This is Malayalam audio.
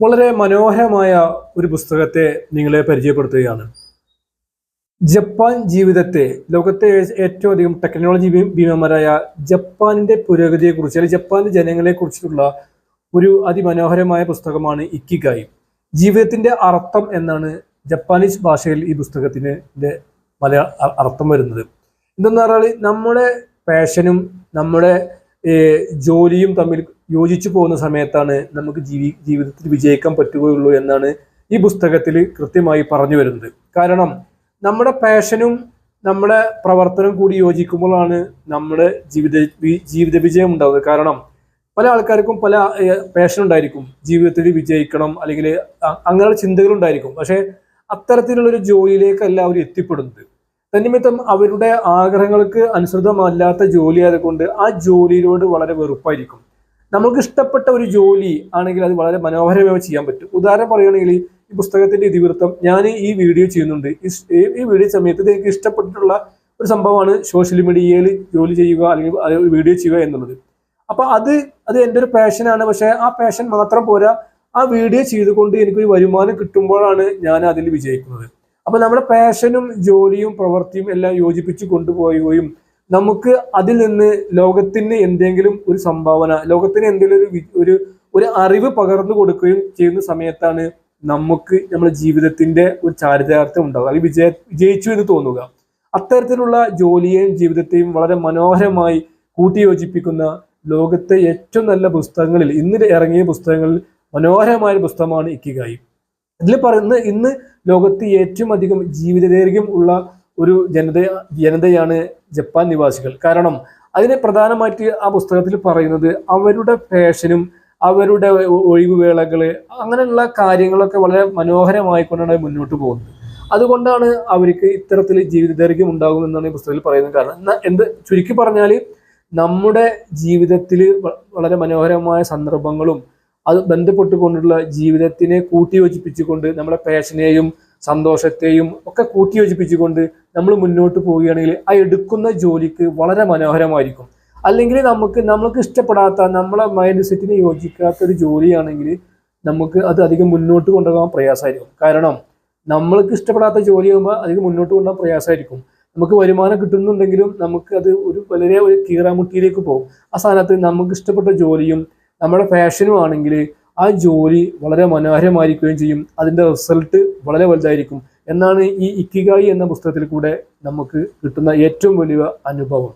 വളരെ മനോഹരമായ ഒരു പുസ്തകത്തെ നിങ്ങളെ പരിചയപ്പെടുത്തുകയാണ്. ജപ്പാൻ ജീവിതത്തെ, ലോകത്തെ ഏറ്റവും അധികം ടെക്നോളജി ഭീമന്മാരായ ജപ്പാനിന്റെ പുരോഗതിയെക്കുറിച്ച് അല്ലെങ്കിൽ ജപ്പാന്റെ ജനങ്ങളെ കുറിച്ചിട്ടുള്ള ഒരു അതിമനോഹരമായ പുസ്തകമാണ് ഇക്കിഗായി. ജീവിതത്തിന്റെ അർത്ഥം എന്നാണ് ജപ്പാനീസ് ഭാഷയിൽ ഈ പുസ്തകത്തിന് അർത്ഥം വരുന്നത്. എന്തെന്ന് പറഞ്ഞാൽ നമ്മുടെ പാഷനും നമ്മുടെ ജോലിയും തമ്മിൽ യോജിച്ചു പോകുന്ന സമയത്താണ് നമുക്ക് ജീവിതത്തിൽ വിജയിക്കാൻ പറ്റുകയുള്ളൂ എന്നാണ് ഈ പുസ്തകത്തിൽ കൃത്യമായി പറഞ്ഞു വരുന്നത്. കാരണം നമ്മുടെ പാഷനും നമ്മുടെ പ്രവർത്തനം കൂടി യോജിക്കുമ്പോഴാണ് നമ്മുടെ ജീവിത വിജയം ഉണ്ടാകുന്നത്. കാരണം പല ആൾക്കാർക്കും പല പാഷൻ ഉണ്ടായിരിക്കും, ജീവിതത്തിൽ വിജയിക്കണം അല്ലെങ്കിൽ അങ്ങനെയുള്ള ചിന്തകൾ ഉണ്ടായിരിക്കും. പക്ഷെ അത്തരത്തിലുള്ളൊരു ജോലിയിലേക്കല്ല അവർ എത്തിപ്പെടുന്നത്. തന്നിമിത്തം അവരുടെ ആഗ്രഹങ്ങൾക്ക് അനുസൃതമല്ലാത്ത ജോലി ആയതുകൊണ്ട് ആ ജോലിയിലോട് വളരെ വെറുപ്പായിരിക്കും. നമുക്ക് ഇഷ്ടപ്പെട്ട ഒരു ജോലി ആണെങ്കിൽ അത് വളരെ മനോഹരമായി ചെയ്യാൻ പറ്റും. ഉദാഹരണം പറയുകയാണെങ്കിൽ ഈ പുസ്തകത്തിന്റെ ഇതിവൃത്തം ഞാൻ ഈ വീഡിയോ ചെയ്യുന്നുണ്ട്. ഈ വീഡിയോ സമയത്ത് എനിക്ക് ഇഷ്ടപ്പെട്ടിട്ടുള്ള ഒരു സംഭവമാണ് സോഷ്യൽ മീഡിയയിൽ ജോലി ചെയ്യുക അല്ലെങ്കിൽ വീഡിയോ ചെയ്യുക എന്നുള്ളത്. അപ്പൊ അത് എൻ്റെ ഒരു പാഷനാണ്. പക്ഷെ ആ പാഷൻ മാത്രം പോരാ, ആ വീഡിയോ ചെയ്തുകൊണ്ട് എനിക്കൊരു വരുമാനം കിട്ടുമ്പോഴാണ് ഞാൻ അതിൽ വിജയിക്കുന്നത്. അപ്പൊ നമ്മുടെ പാഷനും ജോലിയും പ്രവൃത്തിയും എല്ലാം യോജിപ്പിച്ച് കൊണ്ടുപോവുകയും നമുക്ക് അതിൽ നിന്ന് ലോകത്തിന് എന്തെങ്കിലും ഒരു സംഭാവന, ലോകത്തിന് എന്തെങ്കിലും ഒരു അറിവ് പകർന്നു കൊടുക്കുകയും ചെയ്യുന്ന സമയത്താണ് നമുക്ക് നമ്മുടെ ജീവിതത്തിന്റെ ഒരു ചാരിതാർത്ഥ്യം ഉണ്ടാവുക, അല്ലെങ്കിൽ വിജയിച്ചു എന്ന് തോന്നുക. അത്തരത്തിലുള്ള ജോലിയെയും ജീവിതത്തെയും വളരെ മനോഹരമായി കൂട്ടിയോജിപ്പിക്കുന്ന ലോകത്തെ ഏറ്റവും നല്ല പുസ്തകങ്ങളിൽ, ഇന്ന് ഇറങ്ങിയ പുസ്തകങ്ങളിൽ മനോഹരമായ പുസ്തകമാണ് ഇക്കിഗായി. ഇതിൽ പറയുന്നത് ഇന്ന് ലോകത്ത് ഏറ്റവും അധികം ജീവിത ദൈർഘ്യം ഉള്ള ഒരു ജനതയാണ് ജപ്പാൻ നിവാസികൾ. കാരണം അതിനെ പ്രധാനമായിട്ട് ആ പുസ്തകത്തിൽ പറയുന്നത് അവരുടെ പാഷനും അവരുടെ ഒഴിവുവേളകള് അങ്ങനെയുള്ള കാര്യങ്ങളൊക്കെ വളരെ മനോഹരമായിക്കൊണ്ടാണ് മുന്നോട്ട് പോകുന്നത്. അതുകൊണ്ടാണ് അവർക്ക് ഇത്തരത്തിൽ ജീവിത ദൈർഘ്യം ഉണ്ടാകുമെന്നാണ് ഈ പുസ്തകത്തിൽ പറയുന്നത്. കാരണം ചുരുക്കി പറഞ്ഞാൽ നമ്മുടെ ജീവിതത്തിൽ വളരെ മനോഹരമായ സന്ദർഭങ്ങളും അത് ബന്ധപ്പെട്ടുകൊണ്ടുള്ള ജീവിതത്തിനെ കൂട്ടിയോജിപ്പിച്ചുകൊണ്ട് നമ്മുടെ പാഷനെയും സന്തോഷത്തെയും ഒക്കെ കൂട്ടിയോജിപ്പിച്ചുകൊണ്ട് നമ്മൾ മുന്നോട്ട് പോവുകയാണെങ്കിൽ ആ എടുക്കുന്ന ജോലിക്ക് വളരെ മനോഹരമായിരിക്കും. അല്ലെങ്കിൽ നമ്മൾക്ക് ഇഷ്ടപ്പെടാത്ത, നമ്മളെ മൈൻഡ് സെറ്റിന് യോജിക്കാത്ത ഒരു ജോലിയാണെങ്കിൽ നമുക്ക് അത് അധികം മുന്നോട്ട് കൊണ്ടുപോകാൻ പ്രയാസമായിരിക്കും. കാരണം നമ്മൾക്ക് ഇഷ്ടപ്പെടാത്ത ജോലിയാകുമ്പോൾ അധികം മുന്നോട്ട് കൊണ്ടുപോകാൻ പ്രയാസമായിരിക്കും. നമുക്ക് വരുമാനം കിട്ടുന്നുണ്ടെങ്കിലും നമുക്ക് അത് വളരെ ഒരു കീറാമുട്ടിയിലേക്ക് പോകും. ആ സ്ഥാനത്ത് നമുക്ക് ഇഷ്ടപ്പെട്ട ജോലിയും നമ്മുടെ പാഷനും ആണെങ്കിൽ ആ ജോലി വളരെ മനോഹരമായിരിക്കുകയും ചെയ്യും. അതിൻ്റെ റിസൾട്ട് വളരെ വലുതായിരിക്കും എന്നാണ് ഈ ഇക്കിഗായി എന്ന പുസ്തകത്തിൽ കൂടെ നമുക്ക് കിട്ടുന്ന ഏറ്റവും വലിയ അനുഭവം.